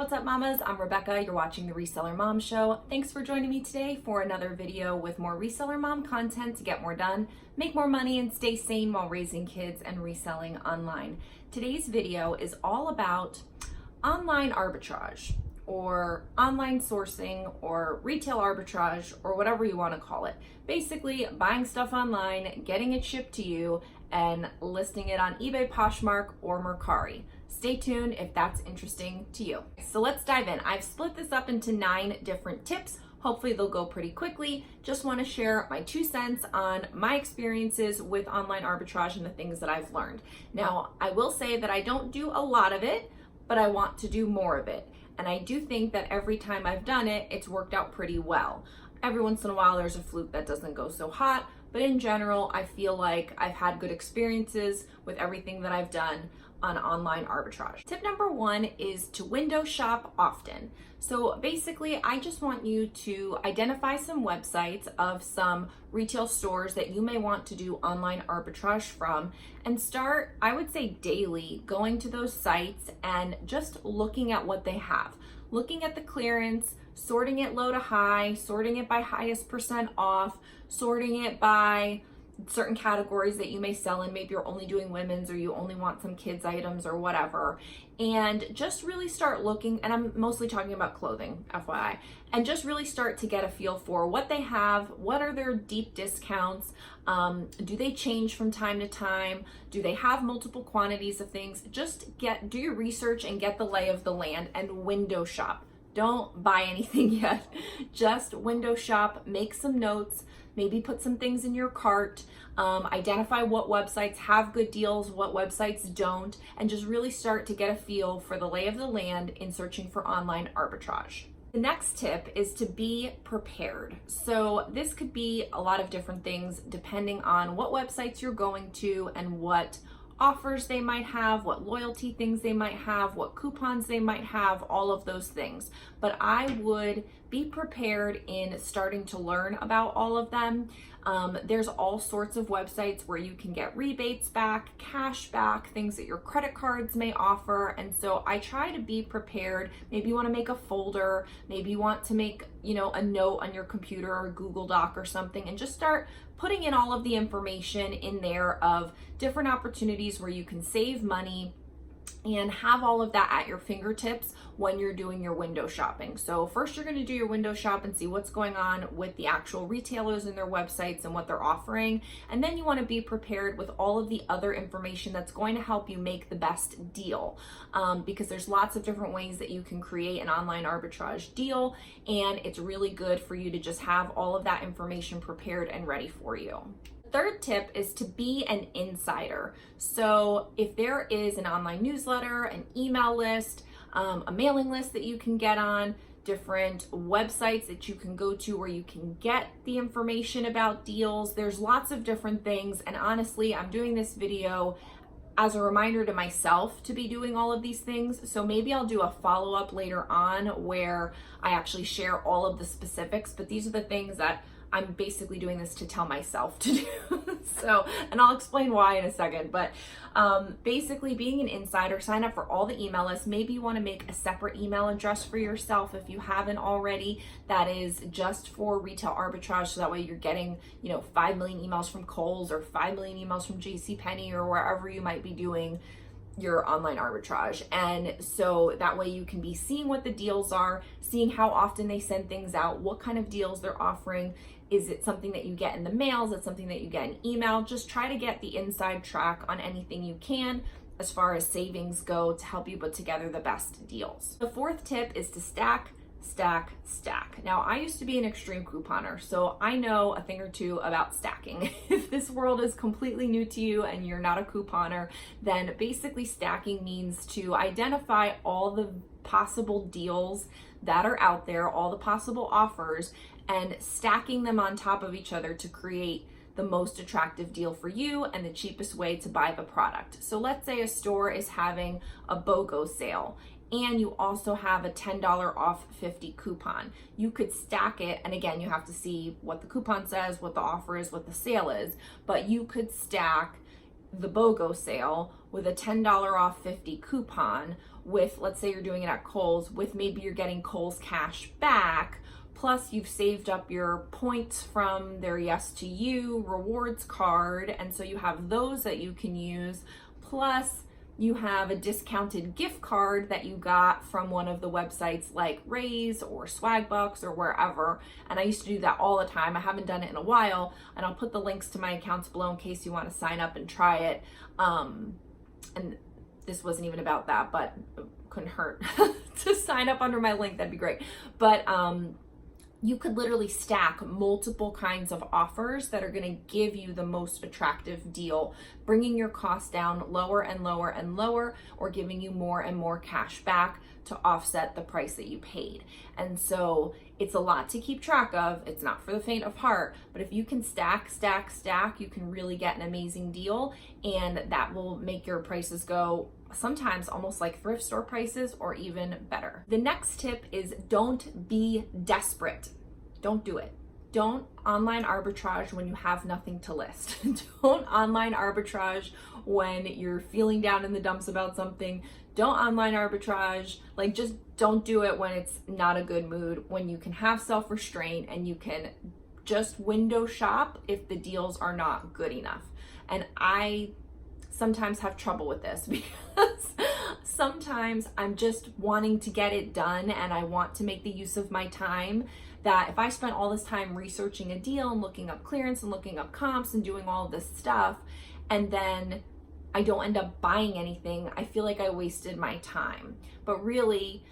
What's up, mamas? I'm Rebecca. You're watching the Reseller Mom Show. Thanks for joining me today for another video with more Reseller Mom content to get more done, make more money, and stay sane while raising kids and reselling online. Today's video is all about online arbitrage or online sourcing or retail arbitrage or whatever you want to call it. Basically, buying stuff online, getting it shipped to you, and listing it on eBay, Poshmark, or Mercari. Stay tuned if that's interesting to you. So let's dive in. I've split this up into 9 different tips. Hopefully they'll go pretty quickly. Just want to share my 2 cents on my experiences with online arbitrage and the things that I've learned. Now, I will say that I don't do a lot of it, but I want to do more of it. And I do think that every time I've done it, it's worked out pretty well. Every once in a while, there's a fluke that doesn't go so hot, but in general, I feel like I've had good experiences with everything that I've done on online arbitrage. Tip number 1 is to window shop often. So basically, I just want you to identify some websites of some retail stores that you may want to do online arbitrage from and start, I would say daily, going to those sites and just looking at what they have. Looking at the clearance, sorting it low to high, sorting it by highest percent off, sorting it by certain categories that you may sell in. Maybe you're only doing women's or you only want some kids items or whatever. And just really start looking, and I'm mostly talking about clothing, FYI, and just really start to get a feel for what they have, what are their deep discounts, do they change from time to time, do they have multiple quantities of things. Just do your research and get the lay of the land and window shop. Don't buy anything yet. Just window shop, make some notes, maybe put some things in your cart, identify what websites have good deals, what websites don't, and just really start to get a feel for the lay of the land in searching for online arbitrage. The next tip is to be prepared. So this could be a lot of different things depending on what websites you're going to and what offers they might have, what loyalty things they might have, what coupons they might have, all of those things. But I would be prepared in starting to learn about all of them. There's all sorts of websites where you can get rebates back, cash back, things that your credit cards may offer. And so I try to be prepared. Maybe you want to make a folder, maybe you want to make, a note on your computer or Google Doc or something, and just start putting in all of the information in there of different opportunities where you can save money and have all of that at your fingertips when you're doing your window shopping. So first you're going to do your window shop and see what's going on with the actual retailers and their websites and what they're offering. And then you want to be prepared with all of the other information that's going to help you make the best deal. Because there's lots of different ways that you can create an online arbitrage deal. And it's really good for you to just have all of that information prepared and ready for you. Third tip is to be an insider. So if there is an online newsletter, an email list, a mailing list that you can get on, different websites that you can go to where you can get the information about deals, there's lots of different things. And honestly, I'm doing this video as a reminder to myself to be doing all of these things. So maybe I'll do a follow-up later on where I actually share all of the specifics, but these are the things that I'm basically doing this to tell myself to do. So, and I'll explain why in a second, but basically being an insider, sign up for all the email lists. Maybe you want to make a separate email address for yourself if you haven't already, that is just for retail arbitrage. So that way you're getting, 5 million emails from Kohl's or 5 million emails from JCPenney or wherever you might be doing your online arbitrage. And so that way you can be seeing what the deals are, seeing how often they send things out, what kind of deals they're offering. Is it something that you get in the mail? Is it something that you get in email? Just try to get the inside track on anything you can as far as savings go to help you put together the best deals. The 4th tip is to stack, stack, stack. Now, I used to be an extreme couponer, so I know a thing or two about stacking. If this world is completely new to you and you're not a couponer, then basically stacking means to identify all the possible deals that are out there, all the possible offers, and stacking them on top of each other to create the most attractive deal for you and the cheapest way to buy the product. So let's say a store is having a BOGO sale and you also have a $10 off 50 coupon. You could stack it, and again, you have to see what the coupon says, what the offer is, what the sale is, but you could stack the BOGO sale with a $10 off 50 coupon, with, let's say you're doing it at Kohl's, with maybe you're getting Kohl's cash back, plus you've saved up your points from their Yes to You rewards card, and so you have those that you can use, plus you have a discounted gift card that you got from one of the websites like Raise or Swagbucks or wherever. And I used to do that all the time. I haven't done it in a while, and I'll put the links to my accounts below in case you want to sign up and try it. And this wasn't even about that, but it couldn't hurt to sign up under my link. That'd be great. But you could literally stack multiple kinds of offers that are going to give you the most attractive deal, bringing your costs down lower and lower and lower, or giving you more and more cash back to offset the price that you paid. And so it's a lot to keep track of. It's not for the faint of heart, but if you can stack, you can really get an amazing deal, and that will make your prices go sometimes almost like thrift store prices or even better. The next tip is don't be desperate. Don't do it. Don't online arbitrage when you have nothing to list. Don't online arbitrage when you're feeling down in the dumps about something. Don't online arbitrage. Like, just don't do it when it's not a good mood, when you can have self-restraint and you can just window shop if the deals are not good enough. And I sometimes have trouble with this because sometimes I'm just wanting to get it done and I want to make the use of my time, that if I spent all this time researching a deal and looking up clearance and looking up comps and doing all this stuff, and then I don't end up buying anything, I feel like I wasted my time. But really,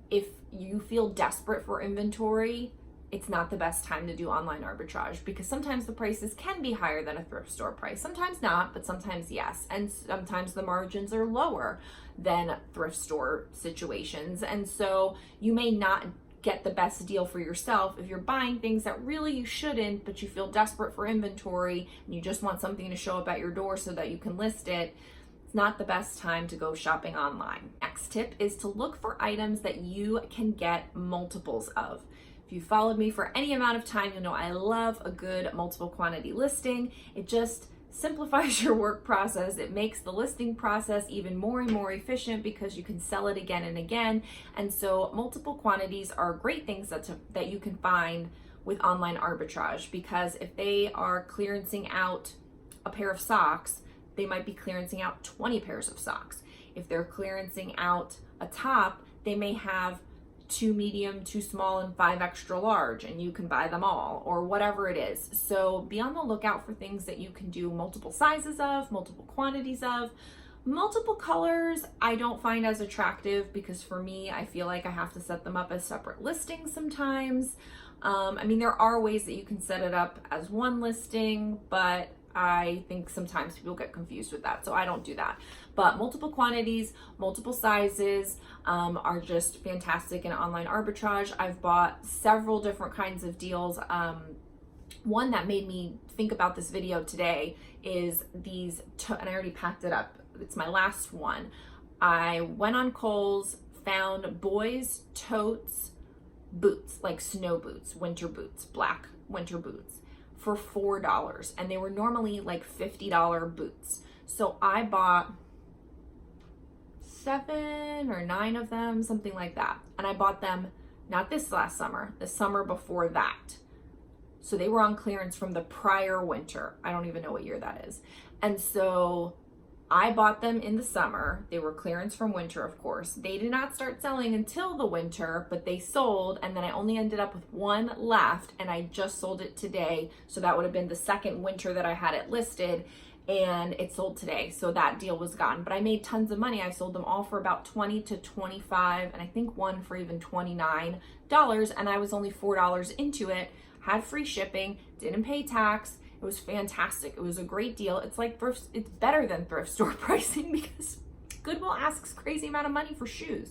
if you feel desperate for inventory, it's not the best time to do online arbitrage, because sometimes the prices can be higher than a thrift store price. Sometimes not, but sometimes yes. And sometimes the margins are lower than thrift store situations. And so you may not get the best deal for yourself if you're buying things that really you shouldn't, but you feel desperate for inventory and you just want something to show up at your door so that you can list it. It's not the best time to go shopping online. Next tip is to look for items that you can get multiples of. If you followed me for any amount of time, you know I love a good multiple quantity listing. It just simplifies your work process. It makes the listing process even more and more efficient because you can sell it again and again. And so multiple quantities are great things that you can find with online arbitrage, because if they are clearancing out a pair of socks, they might be clearancing out 20 pairs of socks. If they're clearancing out a top, they may have 2 medium, 2 small, and 5 extra large, and you can buy them all, or whatever it is. So be on the lookout for things that you can do multiple sizes of, multiple quantities of. Multiple colors I don't find as attractive, because for me, I feel like I have to set them up as separate listings sometimes. I mean, there are ways that you can set it up as one listing, but I think sometimes people get confused with that, so I don't do that. But multiple quantities, multiple sizes are just fantastic in online arbitrage. I've bought several different kinds of deals. One that made me think about this video today is these, and I already packed it up. It's my last one. I went on Kohl's, found boys' totes boots, like snow boots, winter boots, black winter boots, for $4, and they were normally like $50 boots. So I bought 7 or 9 of them, something like that. And I bought them not this last summer, the summer before that. So they were on clearance from the prior winter. I don't even know what year that is. And so I bought them in the summer. They were clearance from winter, of course. They did not start selling until the winter, but they sold, and then I only ended up with 1 left, and I just sold it today. So that would have been the second winter that I had it listed, and it sold today. So that deal was gone, but I made tons of money. I sold them all for about 20 to 25, and I think one for even $29, and I was only $4 into it, had free shipping, didn't pay tax. It was fantastic. It was a great deal. It's like it's better than thrift store pricing, because Goodwill asks crazy amount of money for shoes,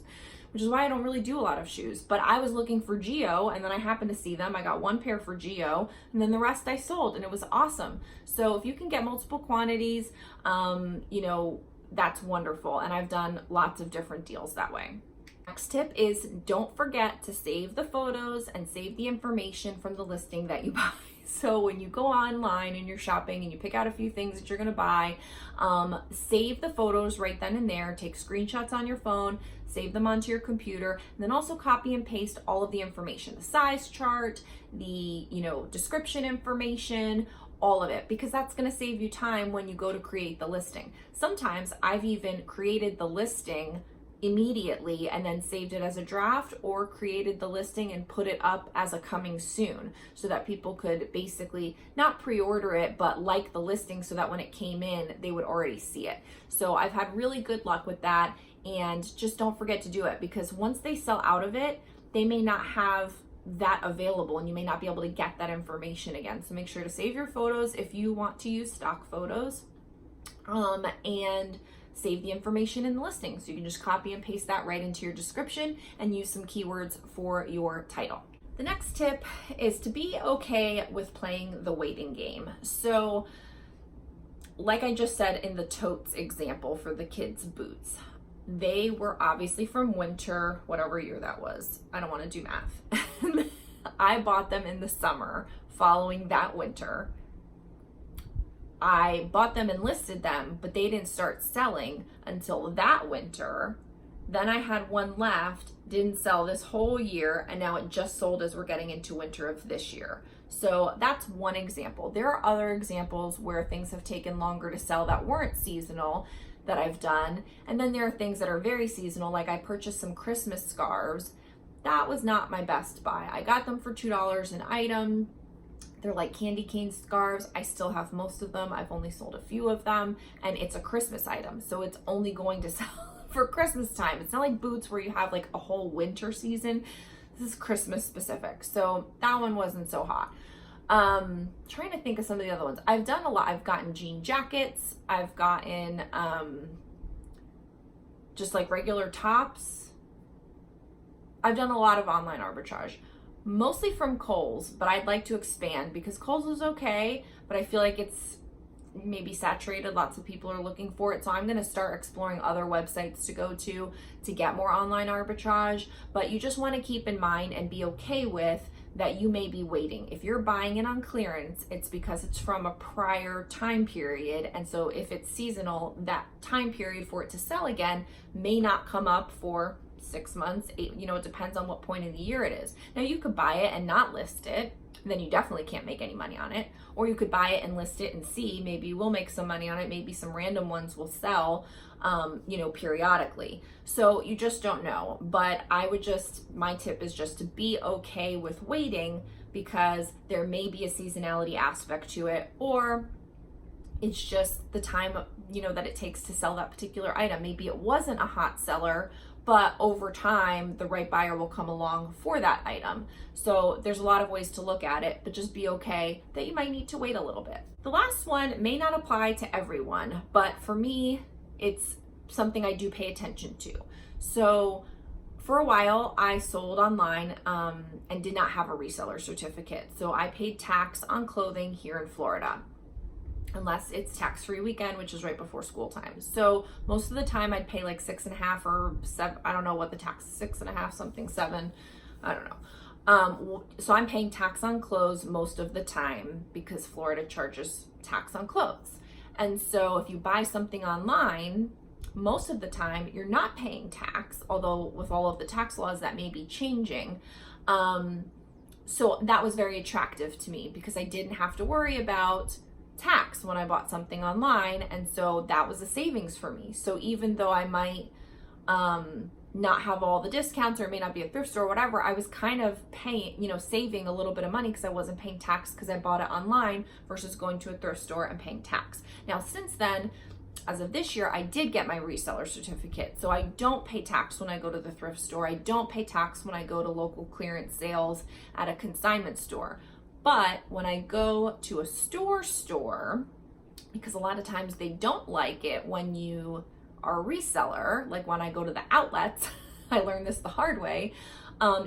which is why I don't really do a lot of shoes. But I was looking for Geo, and then I happened to see them. I got 1 pair for Geo, and then the rest I sold, and it was awesome. So if you can get multiple quantities, you know, that's wonderful. And I've done lots of different deals that way. Next tip is don't forget to save the photos and save the information from the listing that you buy. So when you go online and you're shopping and you pick out a few things that you're gonna buy, save the photos right then and there, take screenshots on your phone, save them onto your computer, and then also copy and paste all of the information, the size chart, the description information, all of it, because that's going to save you time when you go to create the listing. Sometimes I've even created the listing immediately and then saved it as a draft, or created the listing and put it up as a coming soon so that people could basically not pre-order it, but like the listing so that when it came in, they would already see it. So I've had really good luck with that, and just don't forget to do it, because once they sell out of it, they may not have that available and you may not be able to get that information again. So make sure to save your photos if you want to use stock photos, and save the information in the listing. So you can just copy and paste that right into your description and use some keywords for your title. The next tip is to be okay with playing the waiting game. So like I just said in the totes example for the kids' boots, they were obviously from winter, whatever year that was. I don't want to do math. I bought them in the summer following that winter. I bought them and listed them, but they didn't start selling until that winter. Then I had one left, didn't sell this whole year, and now it just sold as we're getting into winter of this year. So that's one example. There are other examples where things have taken longer to sell that weren't seasonal that I've done. And then there are things that are very seasonal, like I purchased some Christmas scarves. That was not my best buy. I got them for $2 an item. They're like candy cane scarves. I still have most of them. I've only sold a few of them, and it's a Christmas item, so it's only going to sell for Christmas time. It's not like boots where you have like a whole winter season. This is Christmas specific, so that one wasn't so hot. Trying to think of some of the other ones. I've done a lot. I've gotten jean jackets. I've gotten just like regular tops. I've done a lot of online arbitrage, mostly from Kohl's, but I'd like to expand because Kohl's is okay, but I feel like it's maybe saturated. Lots of people are looking for it. So I'm going to start exploring other websites to go to get more online arbitrage. But you just want to keep in mind and be okay with that you may be waiting. If you're buying it on clearance, it's because it's from a prior time period. And so if it's seasonal, that time period for it to sell again may not come up for 6 months, 8, it depends on what point in the year it is. Now you could buy it and not list it, then you definitely can't make any money on it. Or you could buy it and list it and see, maybe you will make some money on it. Maybe some random ones will sell, periodically. So you just don't know. But my tip is just to be okay with waiting, because there may be a seasonality aspect to it, or it's just the time, that it takes to sell that particular item. Maybe it wasn't a hot seller, but over time, the right buyer will come along for that item. So there's a lot of ways to look at it, but just be okay that you might need to wait a little bit. The last one may not apply to everyone, but for me, it's something I do pay attention to. So for a while, I sold online and did not have a reseller certificate. So I paid tax on clothing here in Florida, unless it's tax-free weekend, which is right before school time. So most of the time I'd pay like 6.5 or 7, I don't know what the tax, 6.5, something, 7, I don't know. So I'm paying tax on clothes most of the time because Florida charges tax on clothes. And so if you buy something online, most of the time you're not paying tax, although with all of the tax laws that may be changing. So that was very attractive to me because I didn't have to worry about tax when I bought something online, and so that was a savings for me. So even though I might not have all the discounts, or it may not be a thrift store or whatever, I was kind of paying, saving a little bit of money because I wasn't paying tax because I bought it online versus going to a thrift store and paying tax. Now since then, as of this year, I did get my reseller certificate. So I don't pay tax when I go to the thrift store. I don't pay tax when I go to local clearance sales at a consignment store. But when I go to a store, because a lot of times they don't like it when you are a reseller, like when I go to the outlets, I learned this the hard way,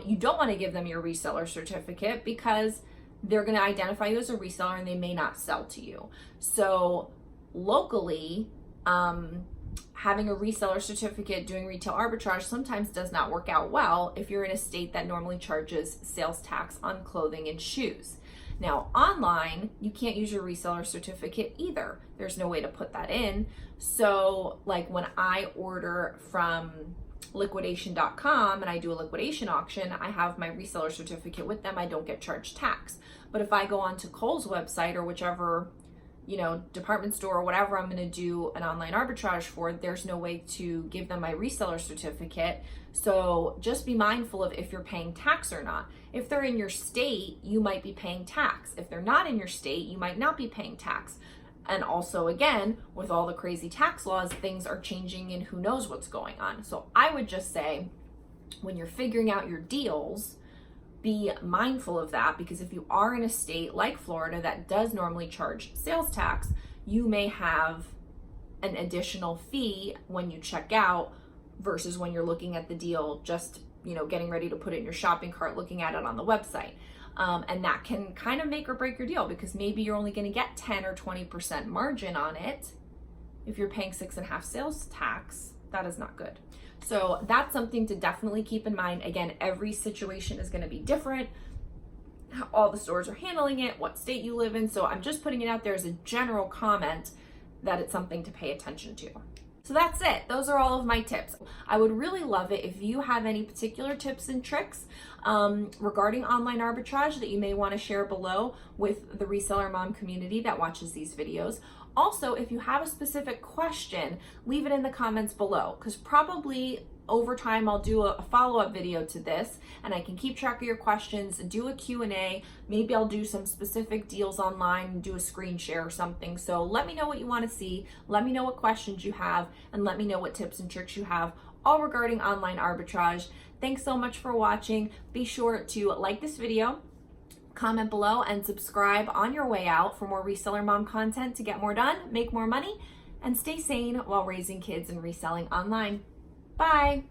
you don't want to give them your reseller certificate because they're going to identify you as a reseller and they may not sell to you. So locally, having a reseller certificate doing retail arbitrage sometimes does not work out well if you're in a state that normally charges sales tax on clothing and shoes. Now, online, you can't use your reseller certificate either. There's no way to put that in. So like when I order from liquidation.com and I do a liquidation auction, I have my reseller certificate with them. I don't get charged tax. But if I go onto Kohl's website or whichever, department store or whatever I'm going to do an online arbitrage for, there's no way to give them my reseller certificate. So just be mindful of if you're paying tax or not. If they're in your state, you might be paying tax. If they're not in your state, you might not be paying tax. And also, again, with all the crazy tax laws, things are changing and who knows what's going on. So I would just say, when you're figuring out your deals, be mindful of that, because if you are in a state like Florida that does normally charge sales tax, you may have an additional fee when you check out versus when you're looking at the deal, just, getting ready to put it in your shopping cart, looking at it on the website. And that can kind of make or break your deal, because maybe you're only going to get 10 or 20% margin on it. If you're paying 6.5% sales tax, that is not good. So that's something to definitely keep in mind. Again, every situation is going to be different. How all the stores are handling it, what state you live in. So I'm just putting it out there as a general comment that it's something to pay attention to. So that's it. Those are all of my tips. I would really love it if you have any particular tips and tricks regarding online arbitrage that you may want to share below with the Reseller Mom community that watches these videos. Also, if you have a specific question, leave it in the comments below, because probably over time I'll do a follow-up video to this and I can keep track of your questions, do a Q&A. Maybe I'll do some specific deals online, do a screen share or something. So let me know what you want to see. Let me know what questions you have, and let me know what tips and tricks you have, all regarding online arbitrage. Thanks so much for watching. Be sure to like this video, comment below, and subscribe on your way out for more Reseller Mom content to get more done, make more money, and stay sane while raising kids and reselling online. Bye.